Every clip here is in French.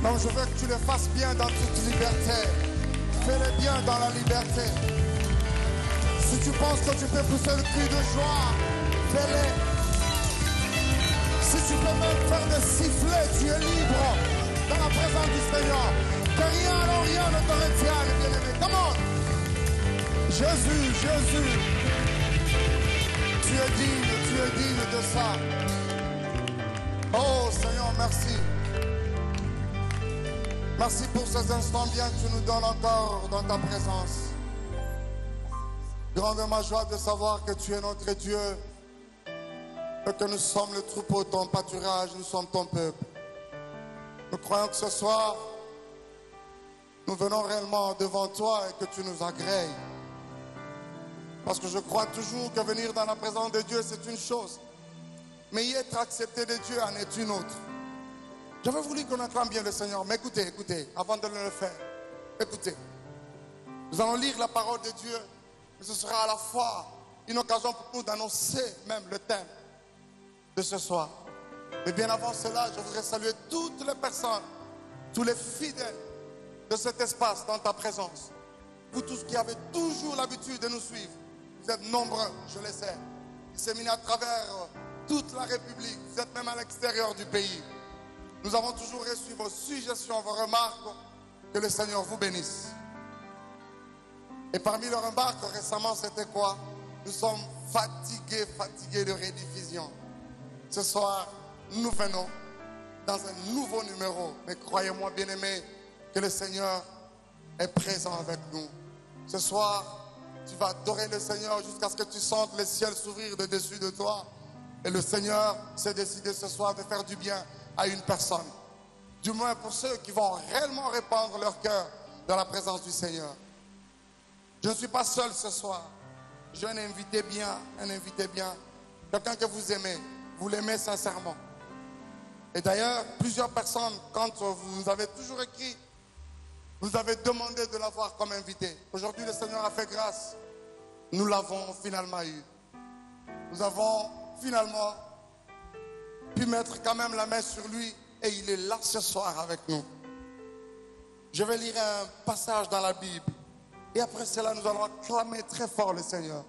Donc je veux que tu le fasses bien dans toute liberté. Fais-le bien dans la liberté. Si tu penses que tu peux pousser le cri de joie, fais-le. Si tu peux même faire des sifflets, tu es libre dans la présence du Seigneur. Que rien, alors rien ne te retienne, bien-aimé. Come on. Jésus, Jésus. Tu es digne de ça. Oh Seigneur, merci. Merci pour ces instants bien que tu nous donnes encore dans ta présence. Grande est ma joie de savoir que tu es notre Dieu et que nous sommes le troupeau de ton pâturage, nous sommes ton peuple. Nous croyons que ce soir, nous venons réellement devant toi et que tu nous agrées. Parce que je crois toujours que venir dans la présence de Dieu, c'est une chose. Mais y être accepté de Dieu en est une autre. J'avais voulu qu'on acclame bien le Seigneur, mais écoutez, écoutez, avant de le faire, écoutez. Nous allons lire la parole de Dieu, mais ce sera à la fois une occasion pour nous d'annoncer même le thème de ce soir. Mais bien avant cela, je voudrais saluer toutes les personnes, tous les fidèles de cet espace dans ta présence. Vous tous qui avez toujours l'habitude de nous suivre, vous êtes nombreux, je le sais, disséminés à travers toute la République, vous êtes même à l'extérieur du pays. Nous avons toujours reçu vos suggestions, vos remarques, que le Seigneur vous bénisse. Et parmi les remarques récemment, c'était quoi? Nous sommes fatigués de rediffusion. Ce soir, nous venons dans un nouveau numéro. Mais croyez-moi, bien-aimés, que le Seigneur est présent avec nous. Ce soir, tu vas adorer le Seigneur jusqu'à ce que tu sentes le ciel s'ouvrir de dessus de toi. Et le Seigneur s'est décidé ce soir de faire du bien à une personne. Du moins pour ceux qui vont réellement répandre leur cœur dans la présence du Seigneur. Je ne suis pas seul ce soir. J'ai un invité bien. Quelqu'un que vous aimez. Vous l'aimez sincèrement. Et d'ailleurs, plusieurs personnes, quand vous nous avez toujours écrit, vous avez demandé de l'avoir comme invité. Aujourd'hui, le Seigneur a fait grâce. Nous l'avons finalement eu. Nous avons finalement pu mettre quand même la main sur lui et il est là ce soir avec nous. Je vais lire un passage dans la Bible et après cela, nous allons acclamer très fort le Seigneur.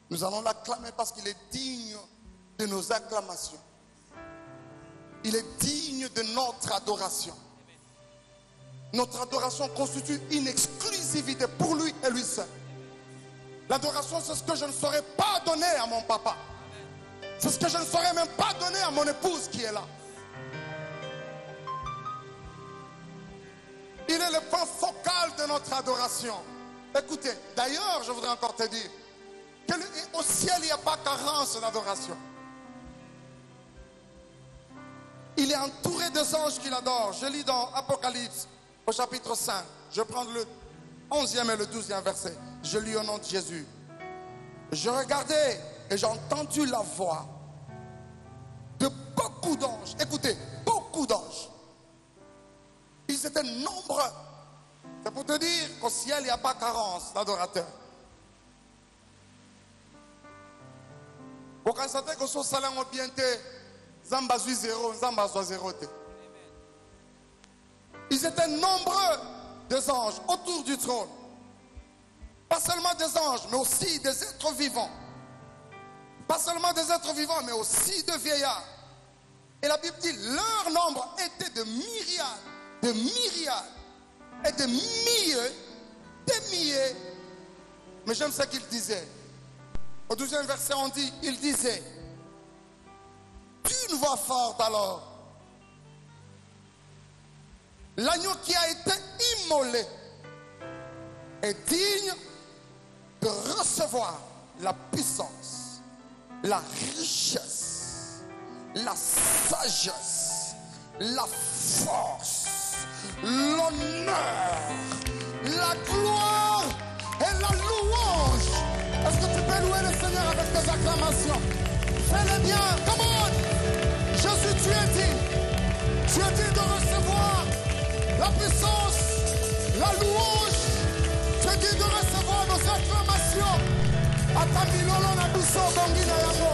Nous allons l'acclamer parce qu'il est digne de nos acclamations. Il est digne de notre adoration. Notre adoration constitue une exclusivité pour lui et lui seul. L'adoration, c'est ce que je ne saurais pas donner à mon papa. C'est ce que je ne saurais même pas donner à mon épouse qui est là. Il est le point focal de notre adoration. Écoutez, d'ailleurs, je voudrais encore te dire qu'au ciel, il n'y a pas carence d'adoration. Il est entouré des anges qui l'adorent. Je lis dans Apocalypse, au chapitre 5. Je prends le 11e et le 12e verset. Je lis au nom de Jésus. Je regardais et j'ai entendu la voix de beaucoup d'anges. Écoutez, beaucoup d'anges. Ils étaient nombreux. C'est pour te dire qu'au ciel, il n'y a pas carence d'adorateurs. Vous constatez que ce salaire est bien Zamba zui zéro, Zamba zoi zéro. Ils étaient nombreux des anges autour du trône. Pas seulement des anges, mais aussi des êtres vivants. Pas seulement des êtres vivants, mais aussi de vieillards. Et la Bible dit, leur nombre était de myriades et de milliers, des milliers. Mais j'aime ce qu'il disait. Au 12e verset, on dit, il disait, d'une voix forte alors, l'agneau qui a été immolé est digne de recevoir la puissance, la richesse, la sagesse, la force, l'honneur, la gloire et la louange. Est-ce que tu peux louer le Seigneur avec tes acclamations? Fais-le bien, come on! Jésus, tu es digne. Tu es digne de recevoir la puissance, la louange. Tu es digne de recevoir nos acclamations. Atamilolo na biso bongina yango.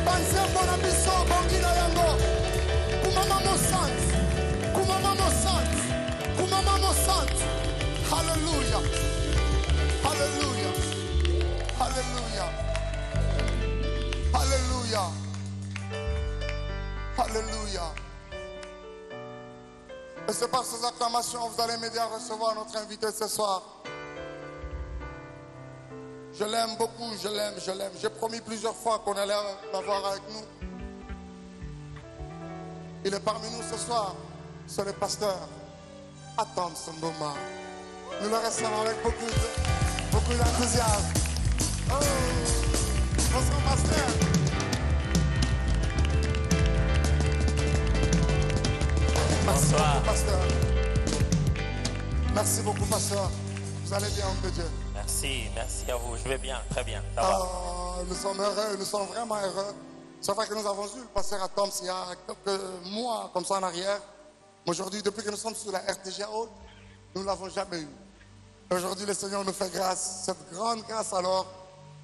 Banzembo na biso bongina yango. Kumama mosanzi. Et c'est par ces acclamations que vous allez m'aider à recevoir notre invité ce soir. Je l'aime beaucoup, je l'aime. J'ai promis plusieurs fois qu'on allait l'avoir avec nous. Il est parmi nous ce soir. C'est le pasteur Atom Samboma. Nous le recevons avec beaucoup d'enthousiasme. Oh, bonsoir pasteur. Merci beaucoup, pasteur. Merci beaucoup, pasteur. Vous allez bien, homme de Dieu. Merci à vous. Je vais bien, très bien. Ça va. Nous sommes heureux, nous sommes vraiment heureux. C'est vrai que nous avons eu le pasteur Atoms il y a quelques mois, comme ça en arrière. Aujourd'hui, depuis que nous sommes sur la RTG Hall, nous ne l'avons jamais eu. Aujourd'hui, le Seigneur nous fait grâce, cette grande grâce alors,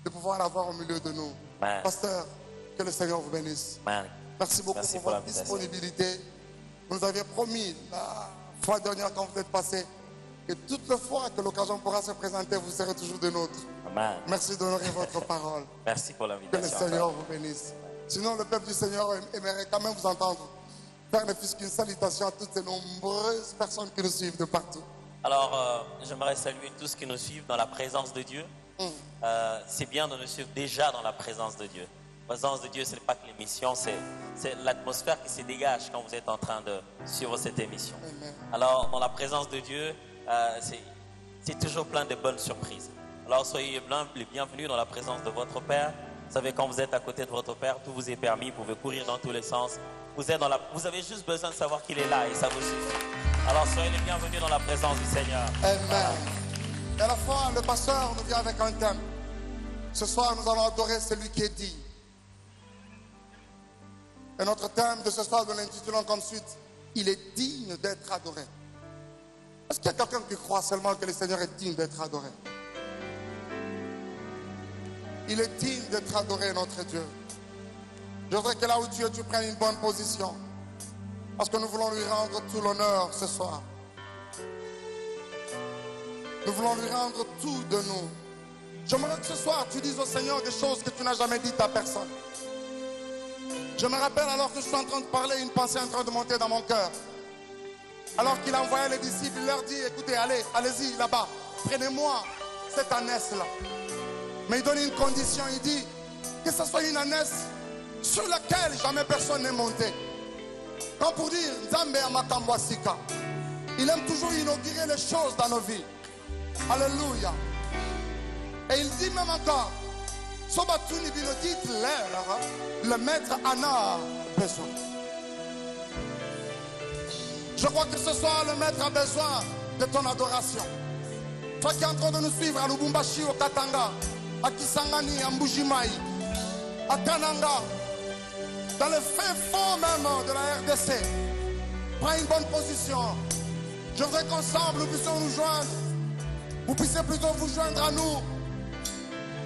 de pouvoir l'avoir au milieu de nous. Man. Pasteur, que le Seigneur vous bénisse. Man. Merci beaucoup Merci pour pour votre disponibilité. Vous nous aviez promis la fois dernière quand vous êtes passé que toutes les fois que l'occasion pourra se présenter, vous serez toujours de nôtres. Amen. Merci d'honorer votre parole. Merci pour Que le l'invitation. Seigneur vous bénisse. Sinon, le peuple du Seigneur aimerait quand même vous entendre faire ne fût-ce qu'une salutation à toutes ces nombreuses personnes qui nous suivent de partout. Alors, j'aimerais saluer tous qui nous suivent dans la présence de Dieu. C'est bien de nous suivre déjà dans la présence de Dieu. La présence de Dieu, ce n'est pas que l'émission, c'est l'atmosphère qui se dégage quand vous êtes en train de suivre cette émission. Amen. Alors, dans la présence de Dieu, c'est toujours plein de bonnes surprises. Alors, soyez les bienvenus dans la présence de votre Père. Vous savez, quand vous êtes à côté de votre Père, tout vous est permis, vous pouvez courir dans tous les sens. Vous avez juste besoin de savoir qu'il est là et ça vous suffit. Alors, soyez les bienvenus dans la présence du Seigneur. Amen. Et à la fois, le pasteur nous vient avec un thème. Ce soir, nous allons adorer celui qui est digne. Et notre thème de ce soir, nous l'intitulons comme suite, il est digne d'être adoré. Est-ce qu'il y a quelqu'un qui croit seulement que le Seigneur est digne d'être adoré? Il est digne d'être adoré, notre Dieu. Je voudrais que là où tu es, tu prennes une bonne position. Parce que nous voulons lui rendre tout l'honneur ce soir. Nous voulons lui rendre tout de nous. J'aimerais que ce soir, tu dises au Seigneur des choses que tu n'as jamais dites à personne. Je me rappelle alors que je suis en train de parler, une pensée en train de monter dans mon cœur. Alors qu'il a envoyé les disciples, il leur dit, écoutez, allez-y là-bas, prenez-moi cette ânesse-là. Mais il donne une condition, il dit que ce soit une ânesse sur laquelle jamais personne n'est monté. Comme pour dire, Nzambe Amakambwasika. Il aime toujours inaugurer les choses dans nos vies. Alléluia. Et il dit même encore, Sobatuni Binodit l'air, le maître en a besoin. Je crois que ce soir, le maître a besoin de ton adoration. Toi qui es en train de nous suivre à Lubumbashi, au Katanga, à Kisangani, à Mbujimai, à Kananga, dans le fin fond même de la RDC, prends une bonne position. Je voudrais qu'ensemble nous puissions nous joindre. Vous puissiez plutôt vous joindre à nous.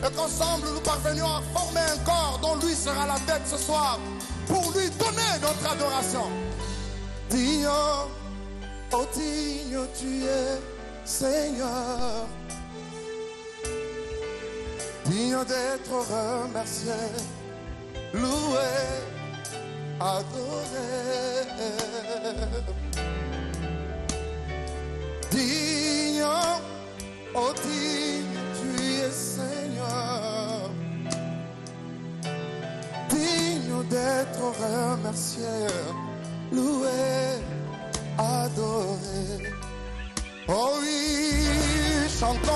Et qu'ensemble nous parvenions à former un corps dont lui sera la tête ce soir pour lui donner notre adoration. Digne, oh digne tu es, Seigneur. Digne d'être remercié, loué, adoré. Digne, oh digne tu es, Seigneur. Digne d'être remercié, loué, adoré. Oh oui, chantons.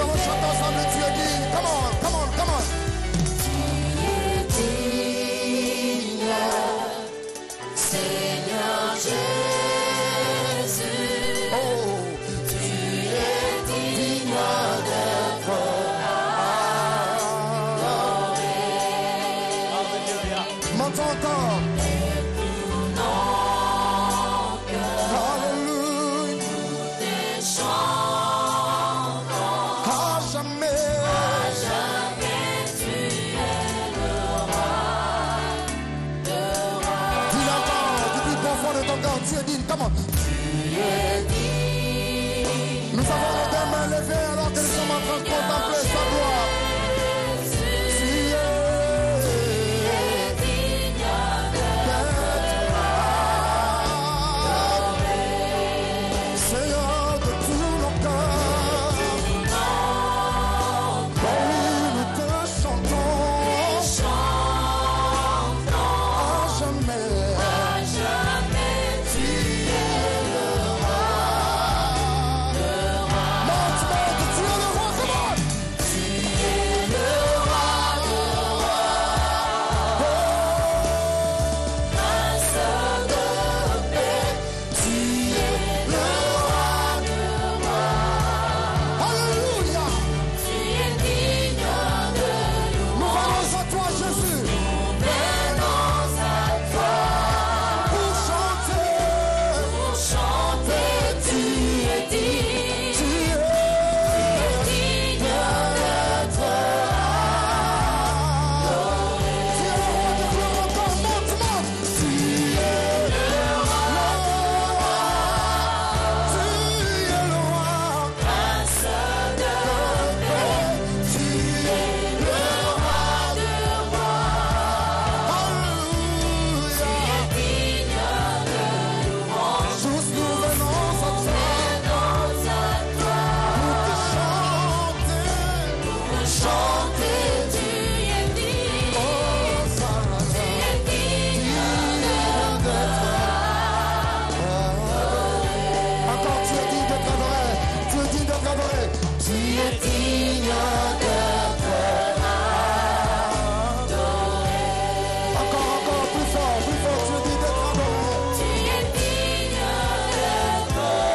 allons chanter ensemble, tu es digne. Come on, come on, come on. Seigneur Jésus, Oh, tu es digne d'être Alléluia. m'entends encore. Alléluia. tes chants. À jamais. Jamais tu es le roi. Dis encore, du plus profond de ton cœur, tu es digne. Come on. Nous avons les deux mains levées alors que nous sommes en train de contempler sa gloire. Tu es Seigneur de tous nos cœurs. Oh, nous te chantons à jamais. Tu es le roi. Monte, monte, tu es le roi, come on. Alléluia. Nous venons à toi, Jésus, pour chanter. Tu es digne d'être adoré. Tu es le roi de gloire encore, monte, monte. Tu es le roi. Tu es le roi. Tu es le roi de roi. Alléluia. Tous nous venons à toi pour te chanter. Encore, tu es digne d'être adoré. Tu es digne d'être adoré. Tu es digne d'être adoré. Encore, encore, plus fort, plus fort. Tu es digne d'être adoré.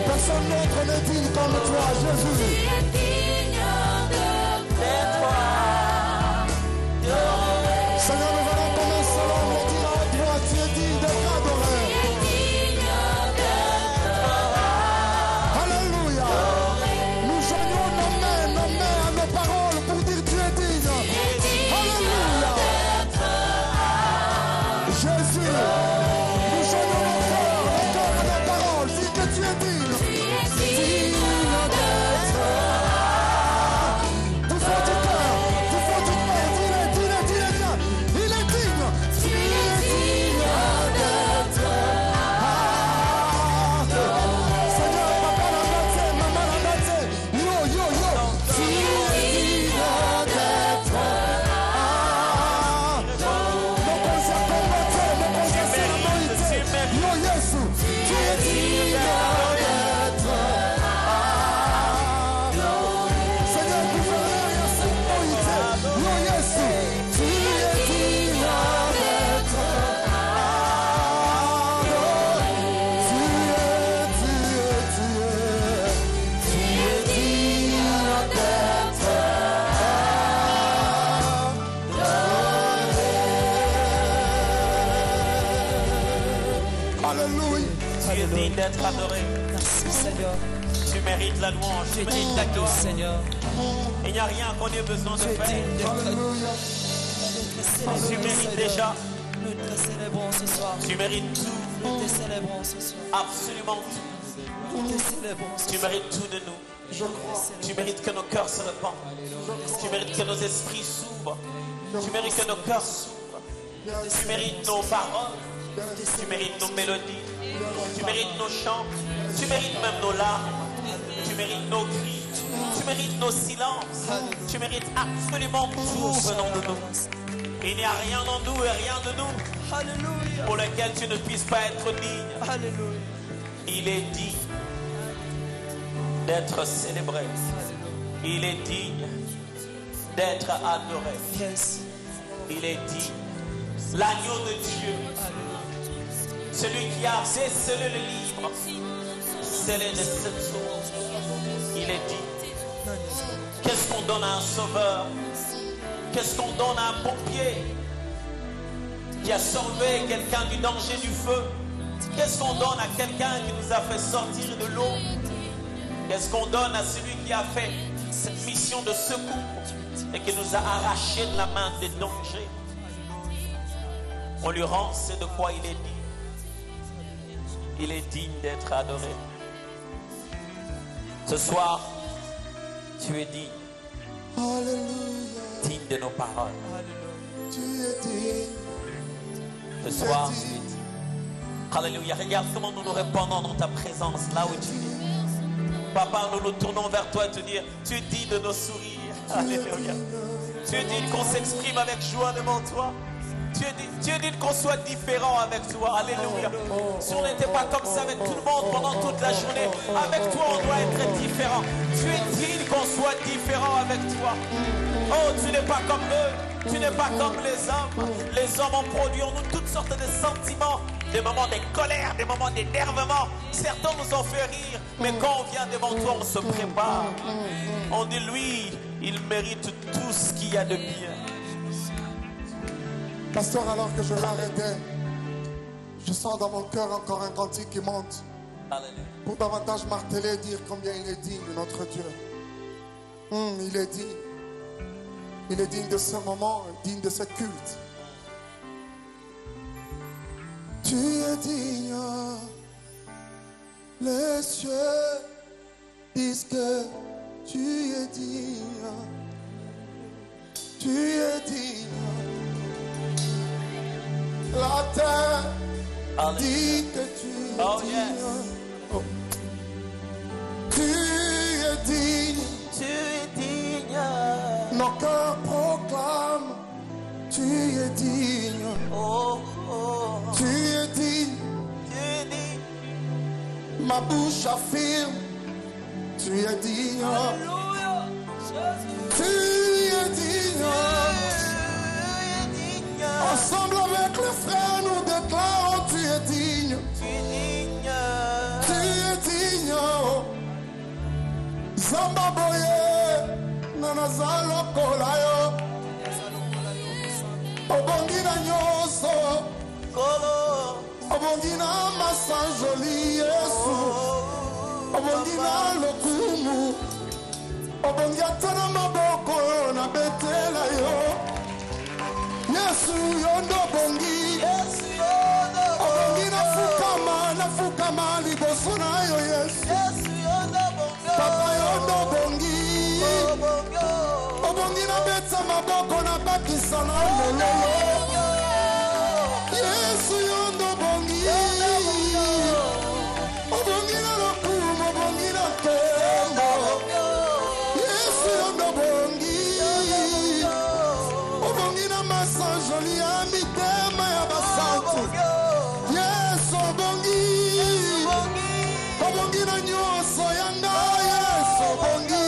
Personne d'autre n'est digne comme toi, Jésus. Seigneur, nous allons comme un seul homme le dire à toi, tu es digne d'être adoré. Alléluia. Nous joignons nos mains à nos paroles pour dire tu es digne. Alléluia. Jésus, nous joignons nos cœurs à nos paroles, dis que tu es digne. Digne d'être. Tout fort du cœur, dis-le, dis-le, dis-le bien. Il est digne. Tu es digne d'être adoré. Seigneur, papa l'a dansé, maman l'a dansé. Yo, yo, yo. Tu es digne d'être adoré. Nos concerts combattés, nos concerts célébrités. Yo, Jésus, tu es digne d'être adoré. Seigneur, gouverneur et autorité. Yo, Jésus, tu es digne d'être adoré. Tu es digne d'être adoré. Alléluia. Tu es digne d'être adoré. Merci Seigneur. Tu mérites la louange, Tu tu es digne mérites la d'accueil gloire. Seigneur. Il n'y a rien qu'on ait besoin de Tu es faire. digne d'être Alléluia. Tu mérites déjà. Nous te célébrons ce soir. Tu mérites tout, Nous te célébrons ce soir. absolument tout. Nous te célébrons ce Tu soir. mérites tout de nous. Tu mérites que nos cœurs se répandent. Tu mérites que nos esprits s'ouvrent. Tu mérites que nos cœurs s'ouvrent. Tu mérites nos paroles. Tu mérites nos mélodies. Tu mérites nos chants. Tu mérites même nos larmes. Tu mérites nos cris. Tu mérites nos silences. Tu mérites absolument tout venant de nous. Il n'y a rien en nous et rien de nous Alléluia. pour lequel tu ne puisses pas être digne. Alléluia. Il est dit d'être célébré. Il est digne d'être adoré. Yes. Il est digne. L'agneau de Dieu. Celui qui a scellé le livre. Scellé de cette source. Il est digne. Qu'est-ce qu'on donne à un sauveur? Qu'est-ce qu'on donne à un pompier qui a sauvé quelqu'un du danger du feu? Qu'est-ce qu'on donne à quelqu'un qui nous a fait sortir de l'eau? Qu'est-ce qu'on donne à celui qui a fait cette mission de secours et qui nous a arrachés de la main des dangers? On lui rend ce de quoi il est digne. Il est digne d'être adoré. Ce soir, tu es digne. Alléluia. Digne de nos paroles. Tu es digne. Ce soir, tu es digne. Alléluia. Regarde comment nous nous répandons dans ta présence, là où tu es. Papa, nous nous tournons vers toi et te dire, tu es digne de nos sourires. Alléluia. Tu es digne qu'on s'exprime avec joie devant toi. Tu es digne qu'on soit différent avec toi. Alléluia. Si on n'était pas comme ça avec tout le monde pendant toute la journée, avec toi on doit être différent. Tu es digne qu'on soit différent avec toi. Oh, tu n'es pas comme eux. Tu n'es pas comme les hommes. Les hommes ont produit en nous toutes sortes de sentiments. Des moments de colère, des moments d'énervement. Certains nous ont fait rire. Mais quand on vient devant toi, on se prépare. On dit, lui, il mérite tout ce qu'il y a de bien. Pasteur, alors que je l'arrêtais, je sens dans mon cœur encore un cantique qui monte Alléluia. pour davantage marteler et dire combien il est digne, notre Dieu. Il est digne. Il est digne de ce moment, digne de ce culte. Tu es digne. Les cieux disent que tu es digne. Tu es digne. La terre Alléluia. dit que tu es Oh, digne. yes. Oh. Tu es digne. Tu es digne. Nos cœurs proclament. Tu es digne. Oh, oh. Tu es digne. Tu es digne. Ma bouche affirme. Tu es digne. Alléluia. Tu es digne. Ensemble avec les frères, nous déclarons tu es digne. Tu es digne. Tu es digne. Zamba boye, nanazalo kolayo. Obongi na nyoso, Kolo. obongi na masa joli Yesu. Obongi na lokumu, obongi atana maboko na betela yo. Yesu yondo bongi. Yesu yondo. Obongi na fukama liboso na yo Yesu. Yesu yondo bongo. Papa yondo bongi. Bongo. Obongi na betsa maboko na bakisa na lololo. Yesu yondo bongi. Obongi na lokumu, obongi na kembo. Yesu yondo bongi. Obongi na masa joli ya mitema ya basantu. Yesu obongi. Obongi na nyonso ya ngai. Yesu obongi.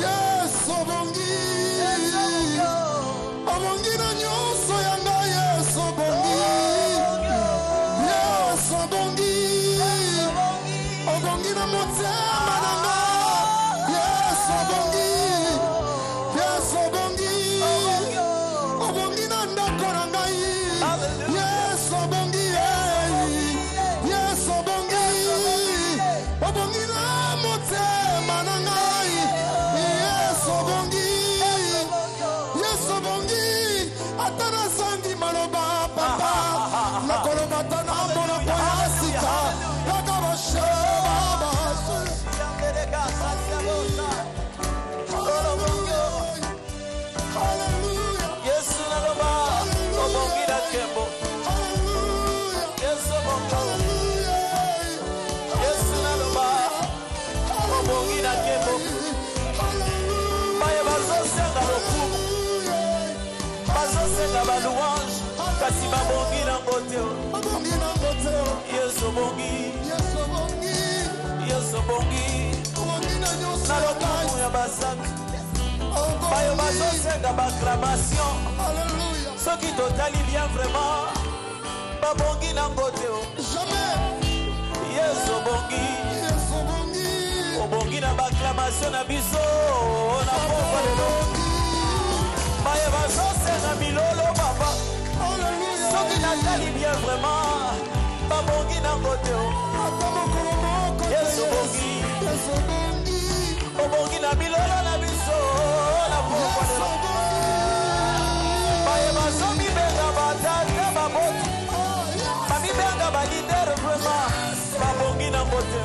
Yesu obongi. Obongi na nyonso ya ngai. Yesu obongi. Yesu obongi. Obongi na motema na ngai. Yesu obongi. Yesu obongi. Obongi na ndako na ngai. Yesu obongi. Yesu obongi. Obongi na motema na ngai. Yesu obongi. Yesu obongi. Ata nazangi maloba papa. Nakoloba ata na monoko ya sika. Kaka basheba bashe. Hallelujah. Yesu naloba. Obongi na kembo. Hallelujah. Yesu bongo. Hallelujah. Yesu naloba. Obongi na kembo. Baye bazosenga lokumu. Bazosenga balouange. Kasi babongi na ngote. Obongi na ngote. Yesu bongi. Yesu obongi. Yesu bongi. nyonso na ya lokumu ngai. ya basantu Oh, bayo bongi. bazosenga bacclamation Alléluia. soki totali bien vraiment babongi nango te o. Jamais. yesu obongi Yesu bongi. obongi na bacclamation na biso na pokwa lelo baye bazosenga milolo baba Alléluia. soki natali bien vraiment babongi nango te o. Ata mokolo moko te Yesu bongi. Yesu bongi. obongi na milolo na biso na pokwa Yesu lelo bongi. baye bazomibenga batata baboti bamibenga balidere vraiment babongi nango te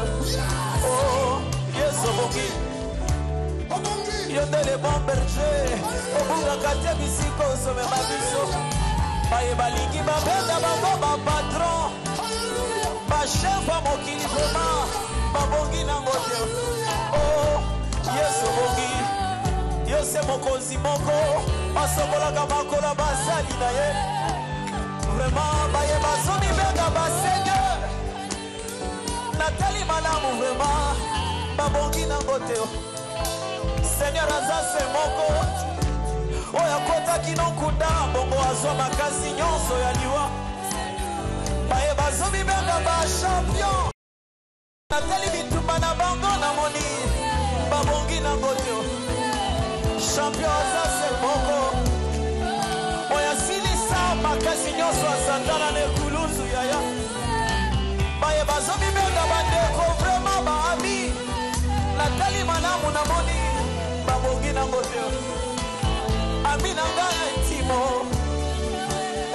o. yesu obongi Obongi. yo nde le bon berger obungaka te bisika ozomema biso baye balingi babenga bango bapatron Alléluia. bachef ya mokili vraiment babongi nango te o. yesu obongi yo se mokonzi moko asokolaka makolo basali na ye vraiment baye bazomibenga baseigneur natali malamu vraiment babongi nango te seigneur aza se moko oyo akotaki nokunda bongo azwa makasi nyonso ya liwa baye bazomibenga bachampion natali bitumba na bango namoni babongi nango te champion aza se moko oyo asilisa makasi nyonso asantana na ekuluzu yaya baye bazomibenga bandeko vraiment baami natali malamu namoni babongi nango te ami na ngai ya intimo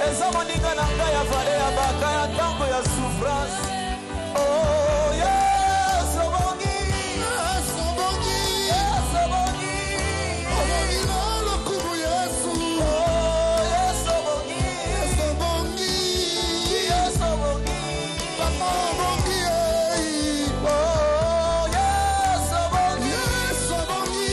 eza moninga na ngai ya vale ya baka ya ntango ya souffrance oh yesu obongi Yesu bongi. yesu obongi Obongi na lokumu Yesu. oh yesu obongi Yesu bongi. yesu obongi Papa bongi. oh yesu obongi Yesu bongi.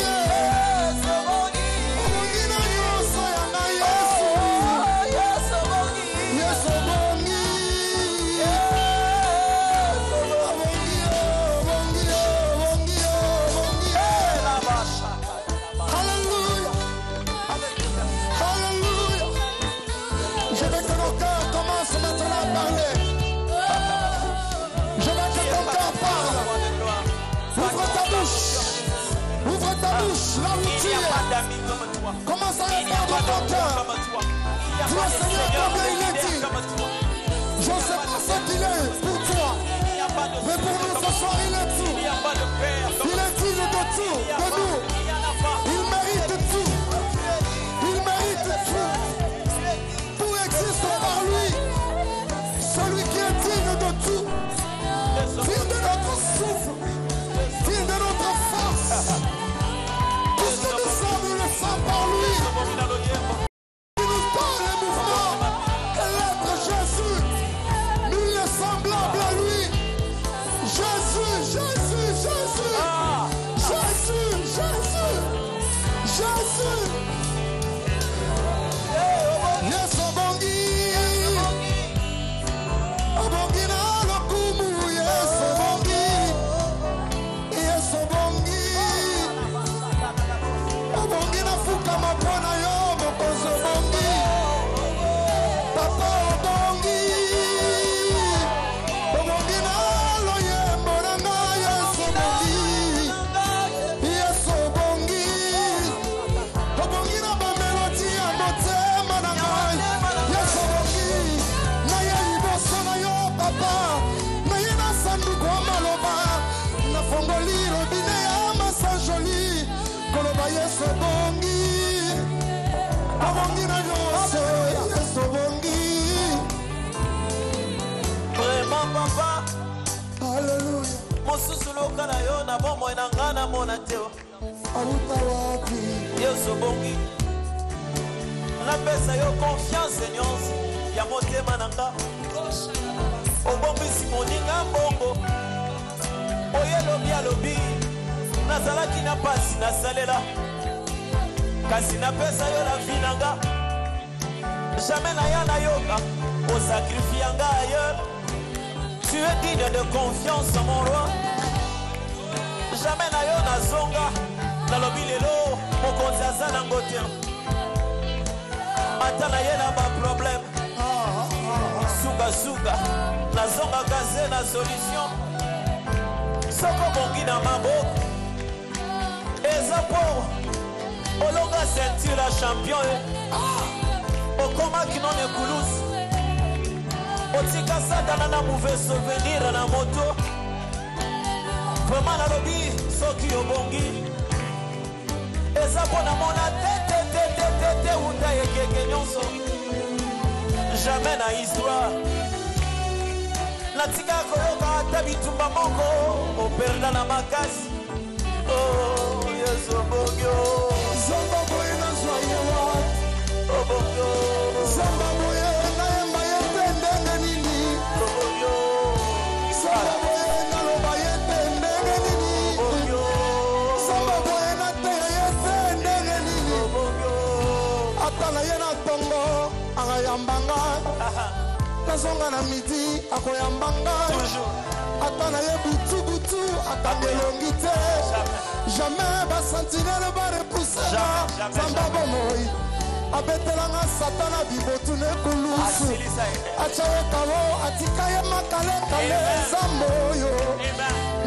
yesu obongi Obongi na nyonso ya ngai Yesu. oh yesu obongi Yesu bongi. Obongi, obongi, obongi, obongi. Alléluia. Alléluia. Je veux que nos cœurs commencent maintenant à parler. Je veux que ton cœur parle. Ouvre ta bouche. Ouvre ta bouche là où tu es. Commence à répandre ton cœur. Dis au Seigneur combien il est dit. Je ne sais pas ce qu'il est pour toi. Mais pour nous ce soir il est tout. Il est digne de tout, de nous. Il mérite tout. Il mérite tout. Tout existe par lui. Celui qui est digne de tout. Digne de notre souffle. Digne de notre force. Tout ce que nous sommes, nous le sommes par lui. Il nous donne le mouvement et l'être Jésus. Nul n'est semblable à lui. Jésus, Jésus, Jésus. Jésus, Jésus. Jésus. Yesu bongi. Obongi na lokumu. Yesu bongi. Yesu bongi. Obongi na fukama mpona yo mokonzi obongi. Papa obongi. Obongi na loyembo na ngai Yesu obongi. Yesu obongi. Obongi na bamelodi ya motema na ngai Yesu obongi. Naye liboso na yo papa. Naye na sanduku ya maloba. Nafongoli robine ya masajoli. Koloba Yesu obongi. Obongi na nyonso Yesu obongi. vraiment papa Alléluia. mosusu loka na yo na bomoi na ngai namona te Auta wapi? yesu obongi napesa yo confiance nyonso ya motema na nga obombisi moninga mbongo oyo elobi alobi nazalaki na pasi nasalela kasi napesa yo na vi na nga jamais naya nayoka osakrifia nga ailleurs tu es digne de confiance mon roi jamais nayoka te ata na ye na baproblème sukasuka nazongaka se na solution soko bongi na maboko eza mpo olonga ceinture ya champion okomaki non ekulusu otika satana na mauvais souvenir na moto vraiment nalobi soki obongi eza mpo namona te uta ekeke nyonso jamais na histoire natika koyoka ata bitumba moko operda na makasi yesu obongi Zamba boye nazwa ye wapi? obongi Zamba boye nayemba ye te ndenge nini? Zamba boye naloba ye te ndenge nini? Zamba boye nateya ye te ndenge nini? Ata na ye na tongo akayamba ngai, nazonga na midi akoyamba ngai, ata na ye butu akanga elongi te. Jamais basentinele barepusanga zamba bomoi abetelanga satana bibotune kulusu acha ye kawo atika ye makalekale zambo oyo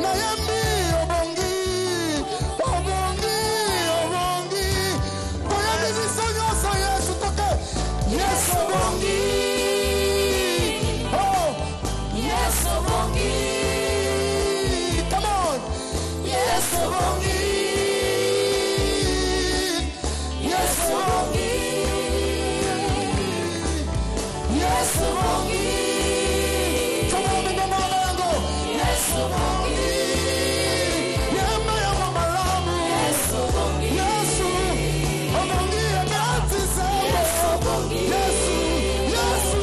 nayembi obongi koyebisiso nyonso yesu toke yesu obongi Yes, obongi. come on Yes, obongi. Yes, obongi. Yes, obongi. come on mama yango Yes, obongi. yemba yango malamu Yes, obongi. yesu obongi emeatisembo Yes, obongi. yesu yesu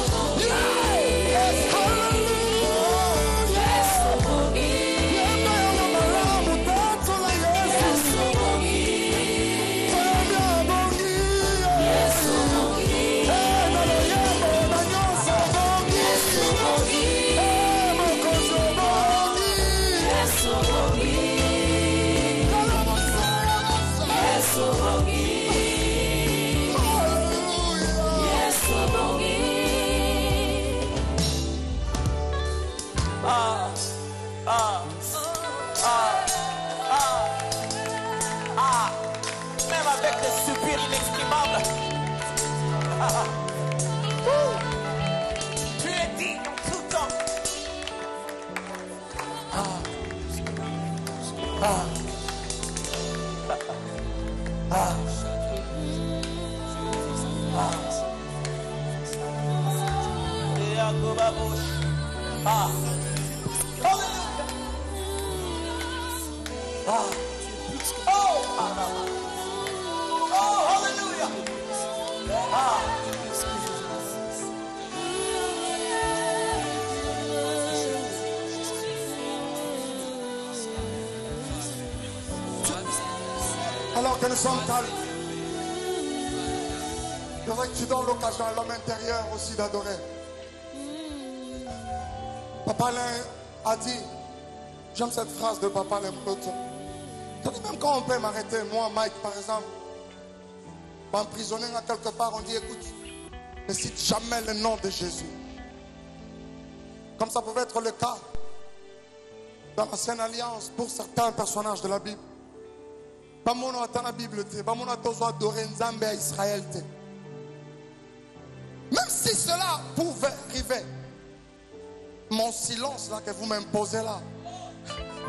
obongi yes hallelujah Yes, obongi. yemba yango malamu tatola yesu Yes, obongi. yemba obongi Yes, obongi. nalo yembo na nyonso obongi Yes, obongi. mokonzi obongi Yes, obongi. Yes, obongi. hallelujah Yes, obongi. même avec des soupirs inexprimables tu es digne en tout temps Oh, hallelujah. Alors que nous sommes calmes, je voudrais que tu donnes l'occasion à l'homme intérieur aussi d'adorer. Papa Alain a dit, j'aime cette phrase de Papa Alain Proto. Il dit même quand on peut m'arrêter, moi, Mike par exemple, m'emprisonner à quelque part, on dit écoute, ne cite jamais le nom de Jésus. Comme ça pouvait être le cas dans l'Ancienne Alliance pour certains personnages de la Bible. Bamono ata na Bible te, bamono tozo adorer Nzambe à Israël te. Même si cela pouvait arriver, mon silence là que vous m'imposez là,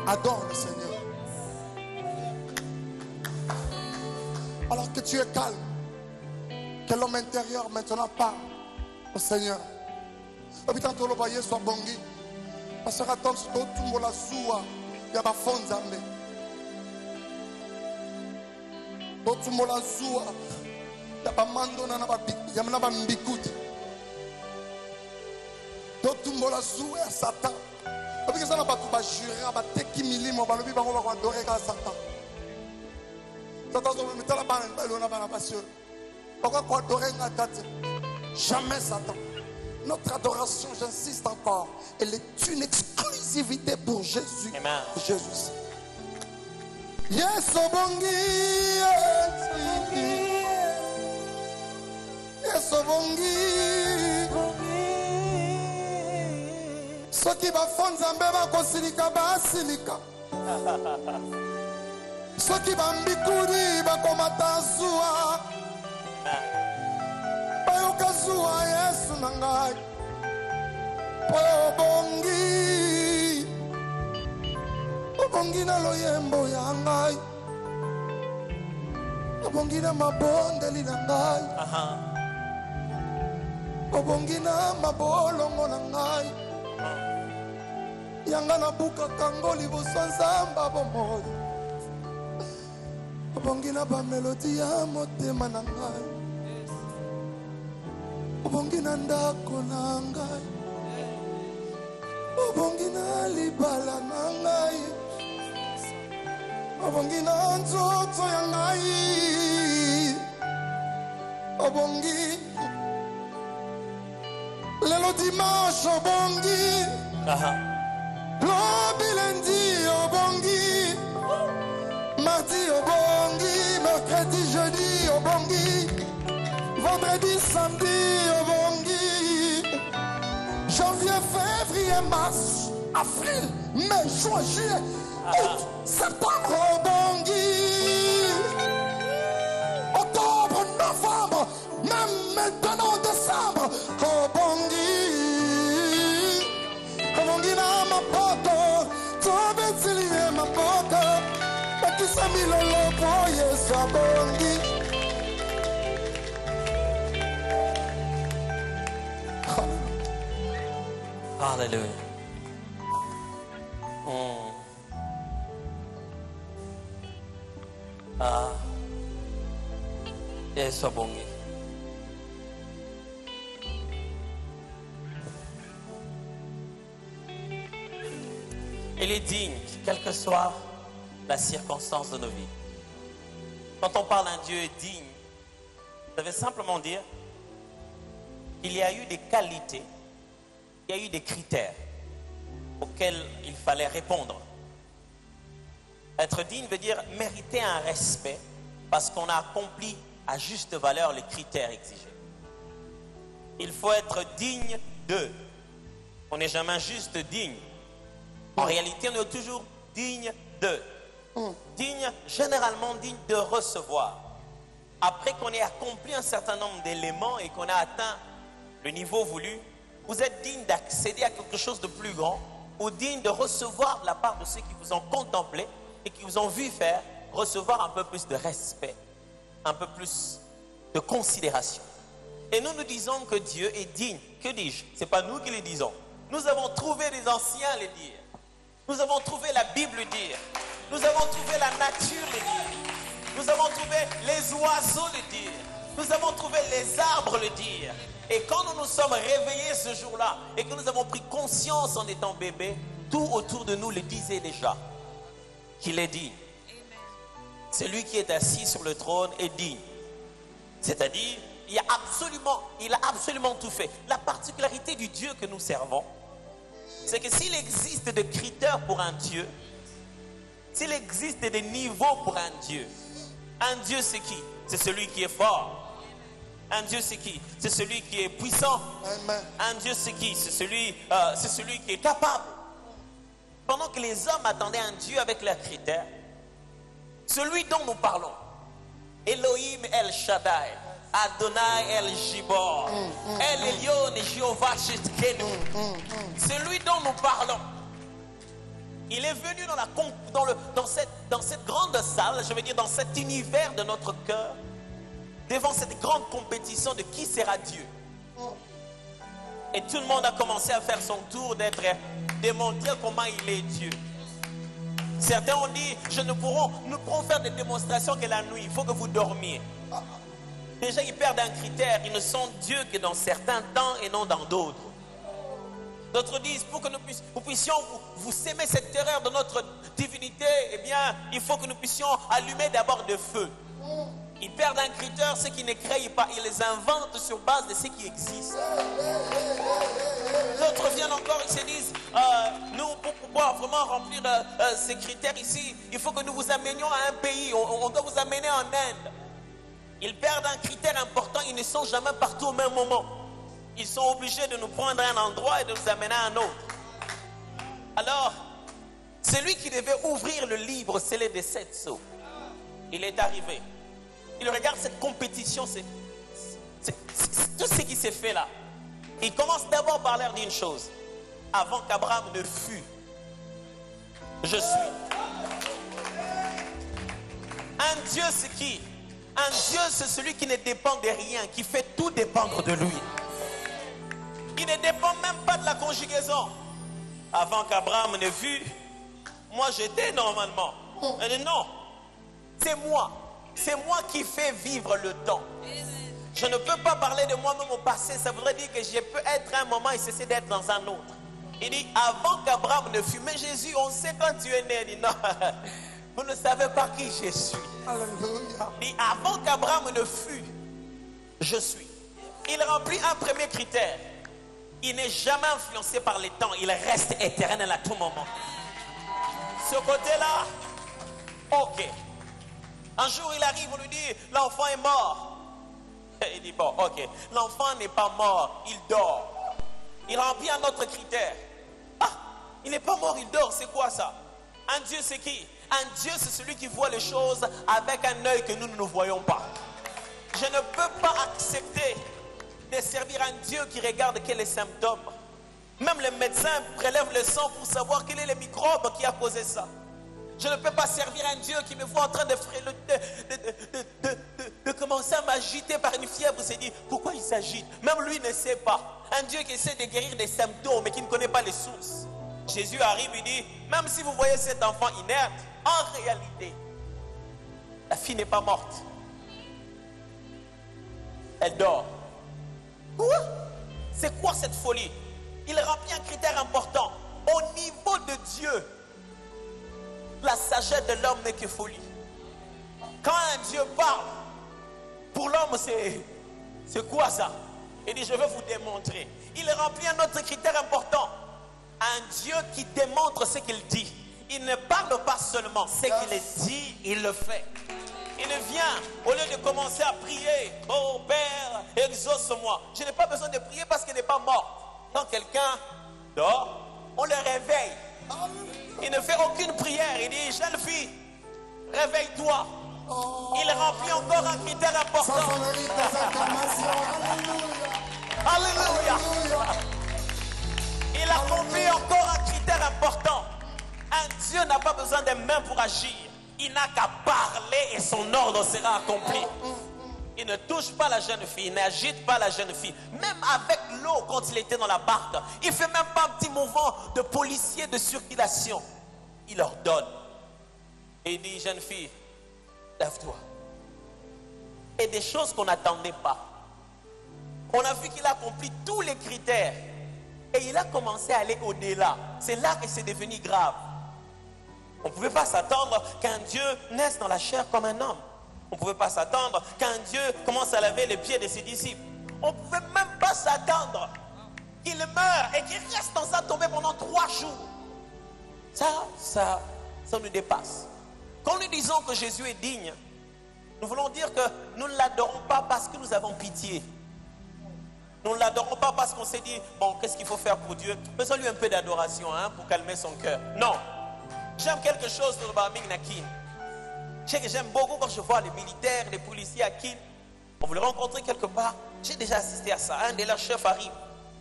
adore le Seigneur. Alors que tu es calme, que l'homme intérieur maintenant parle au Seigneur. Habitant le baye soit bongi, parce que attends tout le monde la soua, il y a pas fond Nzambe. Tout le monde la soua, il y a pas mando na ba il y a ba mbikuti. Tout le monde la soua Satan. Parce que ça n'a pas tout ba jurer, ba teki milimo ba lobi ba ko adorer ka Satan. Pourquoi adorer la date? Jamais Satan. Notre adoration, j'insiste encore, elle est une exclusivité pour Jésus. Amen. Jésus. Yes, obongi. Yes, obongi. Soki bafonzambe bakosilika basilika. Soki bambikuri bakomata zuwa. Bayoka zuwa Yesu na ngai. Obongi. Obongi na loyembo ya ngai. Obongi na mabondeli na ngai. Obongi na mabolongo na ngai. Yanga na buka kango liboso nzamba bomoi. Obongi na bamelodi ya motema na ngai. Obongi na ndako na ngai. Obongi na libala na ngai. Obongi na nzoto ya ngai. Obongi lelo dimanche obongi. Lobi lundi obongi. Mardi obongi. Mercredi jeudi obongi. Vendredi samedi obongi. Janvier, février, mars, avril, mai, juin, juillet, août, septembre, obongi. Octobre, novembre, même maintenant décembre, obongi. Obongi na mapoto, tobetilie mapoto, bakisa milolo po Yesu obongi. Hallelujah. Yesu abongi. Il est digne, quelle que soit la circonstance de nos vies. Quand on parle d'un Dieu digne, ça veut simplement dire qu'il y a eu des qualités, il y a eu des critères auxquels il fallait répondre. Être digne veut dire mériter un respect parce qu'on a accompli à juste valeur les critères exigés. Il faut être digne d'eux. On n'est jamais juste digne. En réalité, on est toujours digne d'eux. Digne, généralement digne de recevoir. Après qu'on ait accompli un certain nombre d'éléments et qu'on a atteint le niveau voulu, vous êtes digne d'accéder à quelque chose de plus grand ou digne de recevoir de la part de ceux qui vous ont contemplé et qui vous ont vu faire, recevoir un peu plus de respect, un peu plus de considération. Et nous nous disons que Dieu est digne. Que dis-je? Ce n'est pas nous qui le disons. Nous avons trouvé les anciens le dire. Nous avons trouvé la Bible le dire. Nous avons trouvé la nature le dire. Nous avons trouvé les oiseaux le dire. Nous avons trouvé les arbres le dire. Et quand nous nous sommes réveillés ce jour-là et que nous avons pris conscience en étant bébés, tout autour de nous le disait déjà qu'il est digne. Celui qui est assis sur le trône est digne. C'est-à-dire, il a absolument tout fait. La particularité du Dieu que nous servons, c'est que s'il existe des critères pour un Dieu, s'il existe des niveaux pour un Dieu c'est qui? C'est celui qui est fort. Un Dieu c'est qui? C'est celui qui est puissant. Amen. Un Dieu c'est qui? C'est celui qui est capable. Pendant que les hommes attendaient un Dieu avec leurs critères, celui dont nous parlons, Elohim El Shaddai, Adonai El Gibor, El Elyon et Jéhovah Tsidkenu, celui dont nous parlons, il est venu dans cette grande salle, je veux dire dans cet univers de notre cœur, devant cette grande compétition de qui sera Dieu. Et tout le monde a commencé à faire son tour d'être démontrer comment il est Dieu. Certains ont dit, nous pourrons faire des démonstrations que la nuit, il faut que vous dormiez. Déjà, ils perdent un critère, ils ne sont Dieu que dans certains temps et non dans d'autres. D'autres disent, pour que nous puissions vous s'aimer cette terreur de notre divinité, eh bien, il faut que nous puissions allumer d'abord de feu. Ils perdent un critère, ceux qui ne créent pas, ils les inventent sur base de ce qui existe. D'autres viennent encore, ils se disent, pouvoir vraiment remplir ces critères ici, il faut que nous vous amenions à un pays. On doit vous amener en Inde. Ils perdent un critère important, ils ne sont jamais partout au même moment. Ils sont obligés de nous prendre à un endroit et de nous amener à un autre. Alors, celui qui devait ouvrir le livre scellé des 7 sceaux, il est arrivé. Il regarde cette compétition, c'est tout ce qui s'est fait là. Il commence d'abord par leur dire une chose. Avant qu'Abraham ne fût, je suis. Un Dieu, c'est qui? Un Dieu, c'est celui qui ne dépend de rien, qui fait tout dépendre de lui. Il ne dépend même pas de la conjugaison. Avant qu'Abraham ne fût, moi j'étais normalement. Elle dit non, c'est moi. C'est moi qui fais vivre le temps. Je ne peux pas parler de moi-même au passé. Ça voudrait dire que je peux être un moment et cesser d'être dans un autre. Il dit, avant qu'Abraham ne fût. Mais Jésus, on sait quand tu es né. Il dit, non, vous ne savez pas qui je suis. Alléluia. Il dit, avant qu'Abraham ne fût, je suis. Il remplit un premier critère. Il n'est jamais influencé par les temps. Il reste éternel à tout moment. Ce côté-là, ok. Un jour, il arrive, on lui dit, l'enfant est mort. Il dit, bon, ok, l'enfant n'est pas mort, il dort. Il remplit un autre critère. Ah, il n'est pas mort, il dort, c'est quoi ça? Un Dieu, c'est qui? Un Dieu, c'est celui qui voit les choses avec un œil que nous ne voyons pas. Je ne peux pas accepter de servir un Dieu qui regarde quels sont les symptômes. Même les médecins prélèvent le sang pour savoir quel est le microbe qui a causé ça. Je ne peux pas servir un Dieu qui me voit en train de commencer à m'agiter par une fièvre. Il s'est dit, pourquoi il s'agite? Même lui ne sait pas. Un Dieu qui essaie de guérir des symptômes mais qui ne connaît pas les sources. Jésus arrive et dit, même si vous voyez cet enfant inerte, en réalité, la fille n'est pas morte. Elle dort. Quoi? C'est quoi cette folie? Il remplit un critère important. Au niveau de Dieu, la sagesse de l'homme n'est que folie. Quand un Dieu parle, pour l'homme, c'est quoi ça? Il dit, je vais vous démontrer. Il remplit un autre critère important. Un Dieu qui démontre ce qu'il dit. Il ne parle pas seulement. Ce qu'il dit, il le fait. Il vient, au lieu de commencer à prier, oh Père, exauce-moi. Je n'ai pas besoin de prier parce qu'il n'est pas mort. Quand quelqu'un dort, on le réveille. Il ne fait aucune prière. Il dit, jeune fille, réveille-toi. Il remplit encore un critère important. Ça mérite des acclamations. Alléluia. Alléluia. Il accomplit encore un critère important. Un Dieu n'a pas besoin des mains pour agir. Il n'a qu'à parler et son ordre sera accompli. Il ne touche pas la jeune fille, il n'agite pas la jeune fille. Même avec l'eau, quand il était dans la barque, il ne fait même pas un petit mouvement de policier de circulation. Il ordonne. Et il dit, jeune fille, lève-toi. Et des choses qu'on n'attendait pas. On a vu qu'il a accompli tous les critères. Et il a commencé à aller au-delà. C'est là que c'est devenu grave. On ne pouvait pas s'attendre qu'un Dieu naisse dans la chair comme un homme. On ne pouvait pas s'attendre qu'un Dieu commence à laver les pieds de ses disciples. On ne pouvait même pas s'attendre qu'il meure et qu'il reste dans sa tombée pendant 3 jours. Ça nous dépasse. Quand nous disons que Jésus est digne, nous voulons dire que nous ne l'adorons pas parce que nous avons pitié. Nous ne l'adorons pas parce qu'on s'est dit, bon, qu'est-ce qu'il faut faire pour Dieu? Faisons-lui un peu d'adoration pour calmer son cœur. Non. J'aime quelque chose sur le Barming Nakin. Je sais que j'aime beaucoup quand je vois les militaires, les policiers à Kin. On veut les rencontrer quelque part. J'ai déjà assisté à ça. Un de leurs chefs arrive.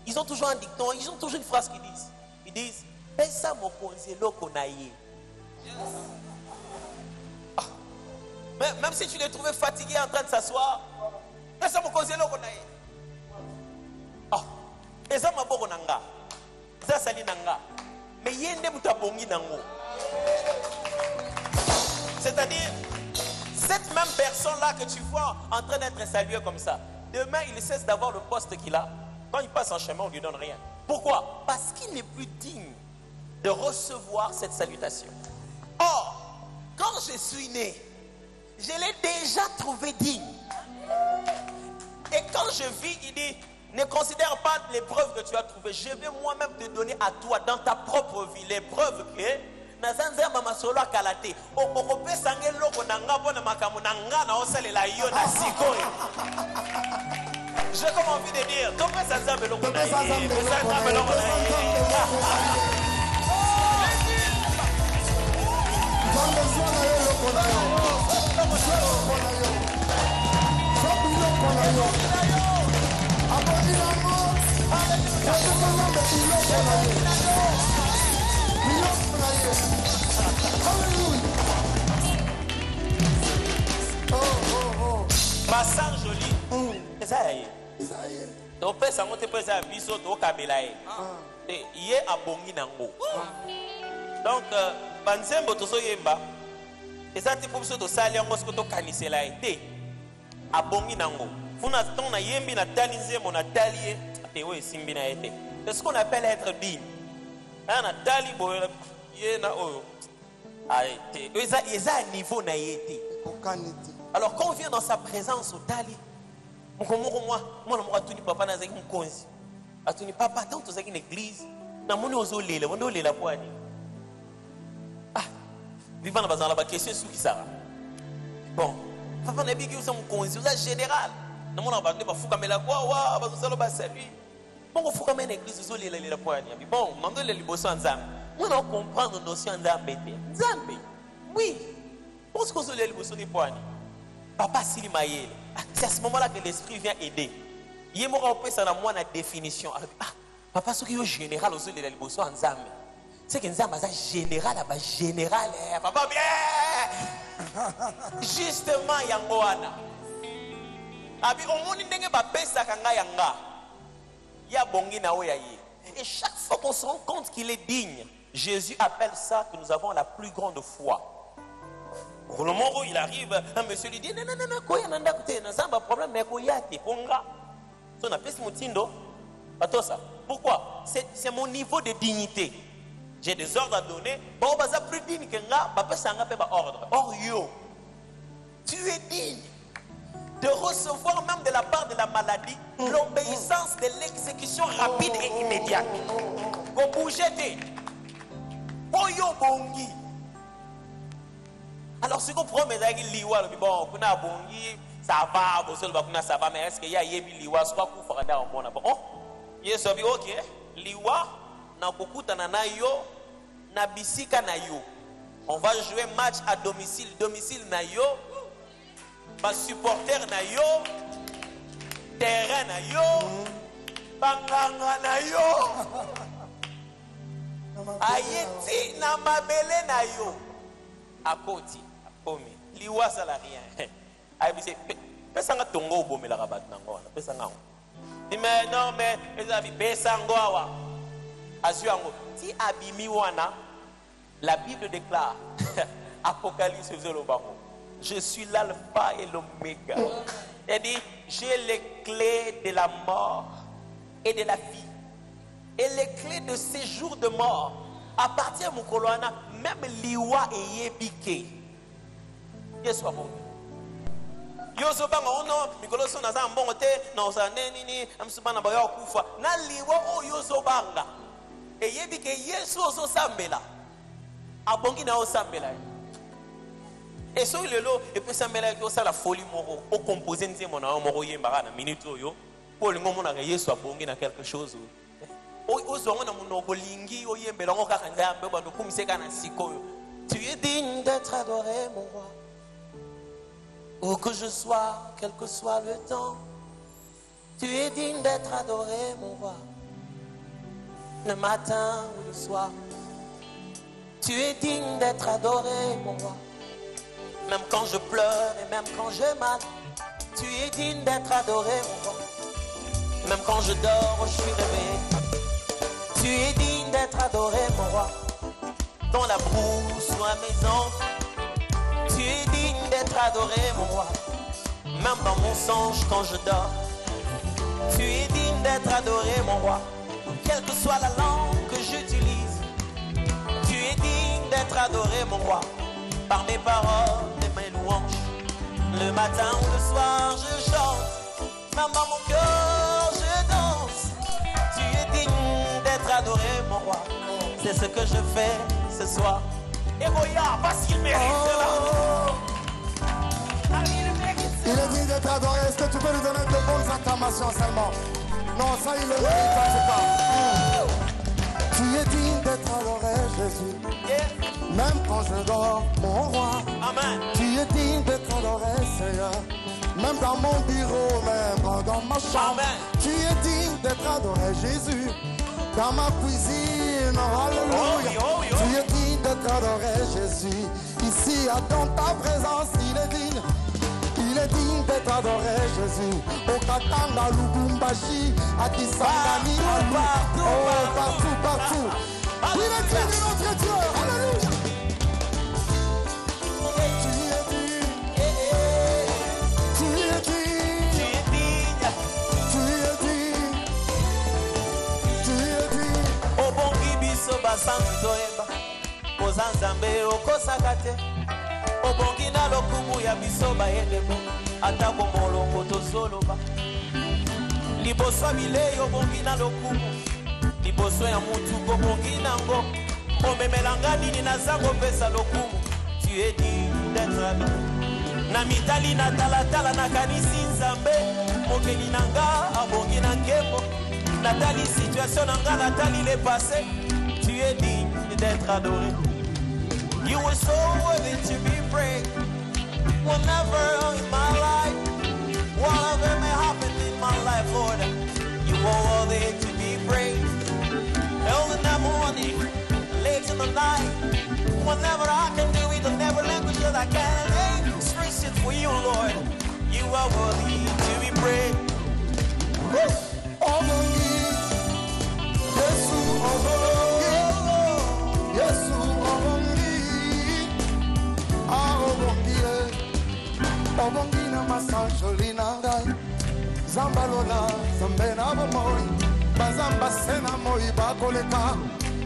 Ils ont toujours un dicton, ils ont toujours une phrase qu'ils disent. Ils disent, Pesa mokonzelo konaye. Même si tu les trouvais fatigués en train de s'asseoir, Pesa mokonzelo konaye. Eza maboko nanga. Eza sali nanga. Mais yende mutabongi nango. C'est-à-dire, cette même personne-là que tu vois en train d'être saluée comme ça, demain, il cesse d'avoir le poste qu'il a. Quand il passe en chemin, on ne lui donne rien. Pourquoi? Parce qu'il n'est plus digne de recevoir cette salutation. Or, quand je suis né, je l'ai déjà trouvé digne. Et quand je vis, il dit, ne considère pas l'épreuve que tu as trouvée. Je vais moi-même te donner à toi, dans ta propre vie, l'épreuve masolo akala te okopesa nge eloko na nga mpona makambo na nga na osalela yo na sikoyo. J'ai comme envie de dire, topesa nzambe eloko na ye, pesa nzambe eloko na ye. Bassin joli, eza ya ye. Topesa yango te mpo eza ya biso tokabela ye. Ye abongi nango. Donc banzembo tozoyemba eza te mpo biso tosali yango soki tokanisela ye te. Abongi nango. Funa ntango nayembi natali nzembo natali ye te oyo esimbi na ye te. C'est ce qu'on appelle être digne. Natali boye ye na oyo. Eza ya niveau na ye te. Alors quand on vient dans sa présence au tali, moi atuni papa na zaki mukonzi. Atuni papa tant tozaki na église, na moni ozolela, moni olela poani. Ah, vivant na bazala ba question sou ki sara. Bon, papa na biki usa mukonzi, usa général. Na mona ba nde ba fuka mela kwa wa ba zalo ba salut. Bon fuka mena église ozolela lela poani. Bon, mando le liboso nzambe. Moi on comprendre notion nzambe te. Nzambe. Oui. Parce qu'on se lève le poignet. Papa Sili Mayele. C'est à ce moment-là que l'esprit vient aider. Il y a une définition. Ah, papa, ce qui est général, aux lève le en Zambie. C'est que Nzamba est général, général. Papa, bien. Justement, Yangoana. Abi, au monde, il n'y a pas de kanga yanga. Il y a bongi na oyaye. Et chaque fois qu'on se rend compte qu'il est digne, Jésus appelle ça que nous avons la plus grande foi. Pour le moment où il arrive, un monsieur lui dit non, quoi y a un problème, mais quoi y a des ponga. On a fait ce moutindo. Ça. Pourquoi? C'est mon niveau de dignité. J'ai des ordres à donner. Bon, bah, ça plus digne que nga, bah, ça n'a pas ordre. Or, yo, tu es digne de recevoir même de la part de la maladie l'obéissance de l'exécution rapide et immédiate. Vous bougez, Boyo bongi. Alors, ce qu'on prend, mais liwa, bon, kuna bongi, ça va, ça va, mais est-ce qu'il y a yebi liwa, soit pour faire un bon, bon, yes, ok, liwa, na kokuta na yo, na bisika na yo. On va jouer match à domicile na yo, pas supporter na yo, terrain na yo, banganga na yo, ayeti na mabele na yo, à côté. Omi, liwa salarié. Aïe, c'est pesanga tongo au bomé la rabat nango. Pesanga. Dis mais non mais les amis pesango awa. Azuango. Si abimi wana, la Bible déclare. Apocalypse zolobako. Je suis l'alpha et l'oméga. Elle dit j'ai les clés de la mort et de la vie. Et les clés de séjour de mort. À partir de mon colonna, même liwa et yebike. Yes, bon. Yoso banga ono mikolo so naza mbongo te na osane nini amsubana ba yo kufa na liwo o yoso banga e yebi ke Yesu oso sambela abongi na osambela et so lelo e pesa mela ke osala folie moko o composer nzembo na moko yemba na minute oyo po lingo mona ke Yesu abongi na quelque chose o zongo na monoko lingi o yembela ngo kaka nzambe ba ndokumiseka na sikoyo. Tu es digne d'être adoré mon roi. Où que je sois, quel que soit le temps, tu es digne d'être adoré, mon roi. Le matin ou le soir, tu es digne d'être adoré, mon roi. Même quand je pleure et même quand j'ai mal, tu es digne d'être adoré, mon roi. Même quand je dors, je suis réveillé. Tu es digne d'être adoré, mon roi. Dans la brousse ou à maison, tu es digne d'être adoré, mon roi. Même dans mon songe quand je dors, tu es digne d'être adoré, mon roi. Quelle que soit la langue que j'utilise, tu es digne d'être adoré, mon roi. Par mes paroles et mes louanges, le matin ou le soir je chante. Même dans mon cœur je danse. Tu es digne d'être adoré, mon roi. C'est ce que je fais ce soir. Egoya, parce qu'il mérite cela. Il est digne d'être adoré. Est-ce que tu peux lui donner de bonnes acclamations seulement? Non, ça il le mérite en tout cas. Tu es digne d'être adoré, Jésus. Même quand je dors, mon roi. Amen. Tu es digne d'être adoré, Seigneur. Même dans mon bureau, même dans ma chambre. Amen. Tu es digne d'être adoré, Jésus. Dans ma cuisine, alléluia. Oh, oui. Tu es digne d'être adoré, Jésus. Ici, dans ta présence, il est digne. Il est digne d'être adoré, Jésus. Au Katanga, Lubumbashi, à Kisangani, partout. Il est digne de notre Dieu. Alléluia. Tu es digne. Obongi biso basanto eba koza nzambe okosaka te obongi na lokumu ya biso bayedemo atako molongo tozoloba liboso ya bilei obongi na lokumu liboso ya mutu kobongi nango omemelanga nini naza kopesa lokumu tu es digne d'être adoré na mitali na talatala nakanisi nzambe mokeli na nga abongi na nkembo natali situation na nga natali le passé tu es digne d'être adoré. You were so worthy to be praised. Whenever in my life, whatever may happen in my life, Lord, you are worthy to be praised. Early in the morning, late in the night, whenever I can do it in every language that I can, express it for you, Lord. You are worthy to be praised. Obongi, Yesu obongi, Yesu obongi, obongi, obongi na masanjoli na ngai, zambalona zambe na bomoi, bazamba sena moi bakoleka,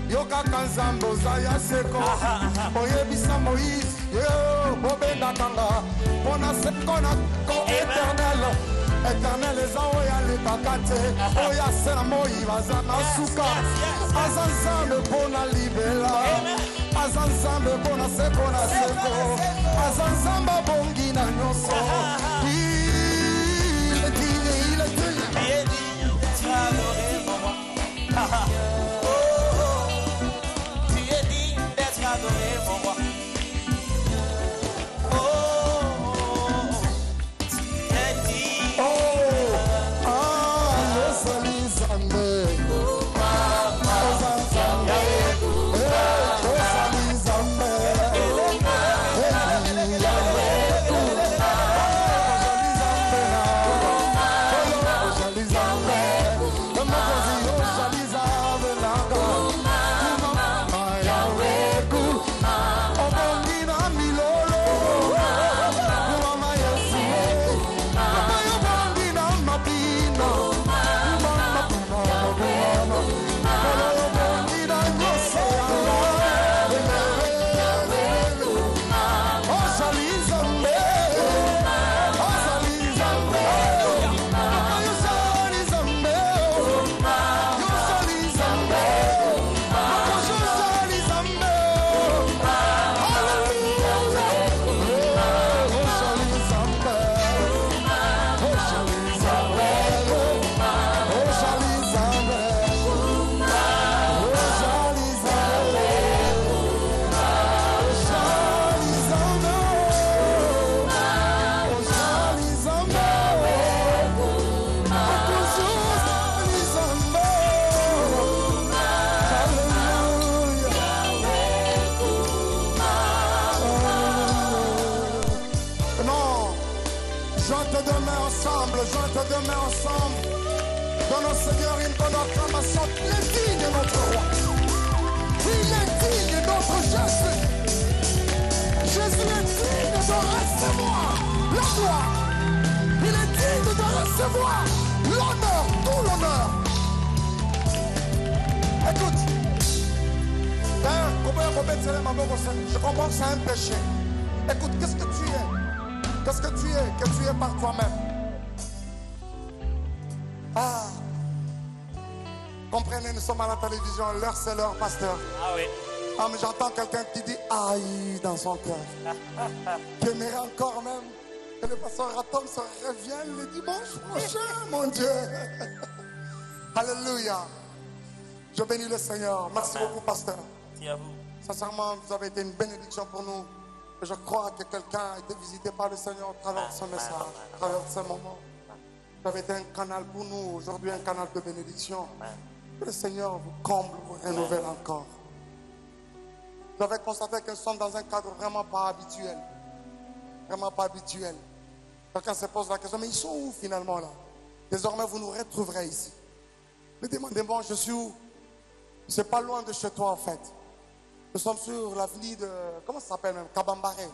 yokaka nzambe oza ya seko, oyebisa Moïse, yo bobendakanga, mpona seko na ko éternel. Éternel eza oyo alekaka te oyo asala moi baza na suka aza nzambe mpona libela aza nzambe mpona seko na seko aza nzambe abongi na nyonso il est digne Tu es digne d'être adoré, mon roi. Jointe deux mains ensemble. Donnons au Seigneur une bonne acclamation. Il est digne de notre roi. Il est digne de notre Jésus. Jésus est digne de recevoir la gloire. Il est digne de recevoir l'honneur, tout l'honneur. Écoute. Je comprends que c'est un péché. Écoute, qu'est-ce que tu es? Qu'est-ce que tu es? Que tu es par toi-même. Comprenez, nous sommes à la télévision, l'heure c'est l'heure, pasteur. Ah oui. Ah, mais j'entends quelqu'un qui dit aïe dans son cœur. Qui aimerait encore même que le pasteur Ratom se revienne le dimanche prochain, mon Dieu. Alléluia. Je bénis le Seigneur. Merci Amen. beaucoup, pasteur. Merci à vous. Sincèrement, vous avez été une bénédiction pour nous. Et je crois que quelqu'un a été visité par le Seigneur à travers ce message, à travers ce moment. Vous avez été un canal pour nous, aujourd'hui un canal de bénédiction. Que le Seigneur vous comble, vous renouvelle encore. Vous avez constaté que nous sommes dans un cadre vraiment pas habituel. Vraiment pas habituel. Quelqu'un se pose la question, mais ils sont où finalement là? Désormais, vous nous retrouverez ici. Me demandez-moi, je suis où? C'est pas loin de chez toi en fait. Nous sommes sur l'avenue de, comment ça s'appelle même? Kabambaré.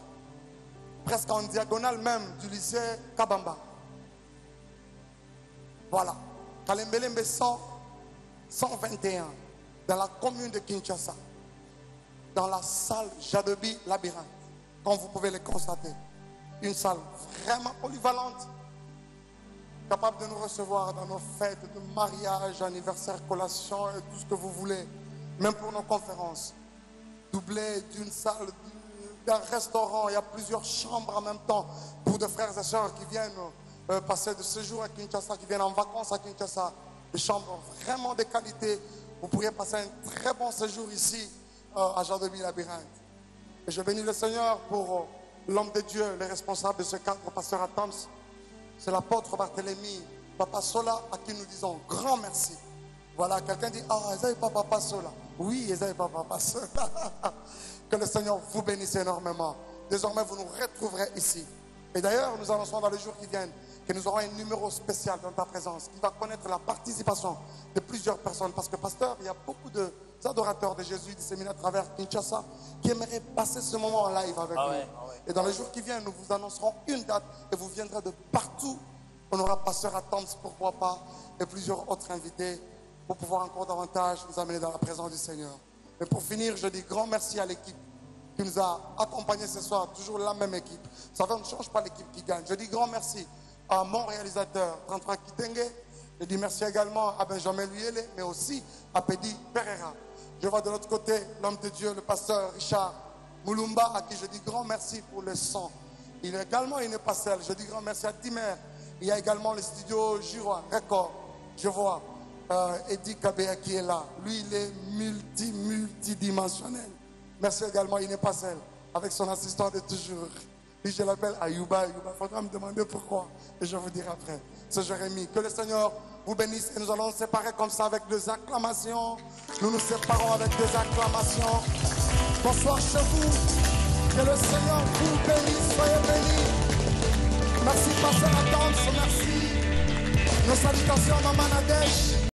Presque en diagonale même du lycée Kabamba. Voilà. Kalembelembe 121, dans la commune de Kinshasa. Dans la salle Jadobi Labyrinthe, comme vous pouvez le constater. Une salle vraiment polyvalente, capable de nous recevoir dans nos fêtes de mariage, anniversaire, collation et tout ce que vous voulez, même pour nos conférences. Doublé d'une salle, d'un restaurant, il y a plusieurs chambres en même temps pour des frères et sœurs qui viennent passer de séjour à Kinshasa, qui viennent en vacances à Kinshasa. Des chambres vraiment de qualité. Vous pourriez passer un très bon séjour ici à Jadobi Labyrinthe. Et je bénis le Seigneur pour l'homme de Dieu, le responsable de ce cadre, pasteur Atoms. C'est l'apôtre Barthélemy, Papa Sola, à qui nous disons grand merci. Voilà, quelqu'un dit, ah, ils n'avaient pas Papa Sola. Oui, ils n'avaient pas Papa Sola. Que le Seigneur vous bénisse énormément. Désormais, vous nous retrouverez ici. Et d'ailleurs, nous annonçons dans les jours qui viennent que nous aurons un numéro spécial dans ta présence qui va connaître la participation de plusieurs personnes. Parce que, pasteur, il y a beaucoup d'adorateurs de Jésus disséminés à travers Kinshasa qui aimeraient passer ce moment en live avec nous. Et dans les jours qui viennent, nous vous annoncerons une date et vous viendrez de partout. On aura pasteur Atoms, pourquoi pas, et plusieurs autres invités pour pouvoir encore davantage nous amener dans la présence du Seigneur. Et pour finir, je dis grand merci à l'équipe qui nous a accompagnés ce soir, toujours la même équipe. Ça ne change pas l'équipe qui gagne. Je dis grand merci à mon réalisateur, Tantra Kitenge. Je dis merci également à Benjamin Luyele, mais aussi à Pedi Pereira. Je vois de l'autre côté l'homme de Dieu, le pasteur Richard Moulumba, à qui je dis grand merci pour le son. Il est également, il n'est pas seul. Je dis grand merci à Timer. Il y a également le studio Giroir Record. Je vois Eddie Kabea qui est là. Lui, il est multidimensionnel. Merci également, il n'est pas seul. Avec son assistant de toujours. Lui, je l'appelle Ayuba. Il faudra me demander pourquoi. Et je vous dirai après. C'est Jérémie. Que le Seigneur vous bénisse. Et nous allons nous séparer comme ça avec des acclamations. Nous nous séparons avec des acclamations. Bonsoir chez vous. Que le Seigneur vous bénisse. Soyez bénis. Merci, pasteur Adams. Merci. Nos salutations à Maman Nadège.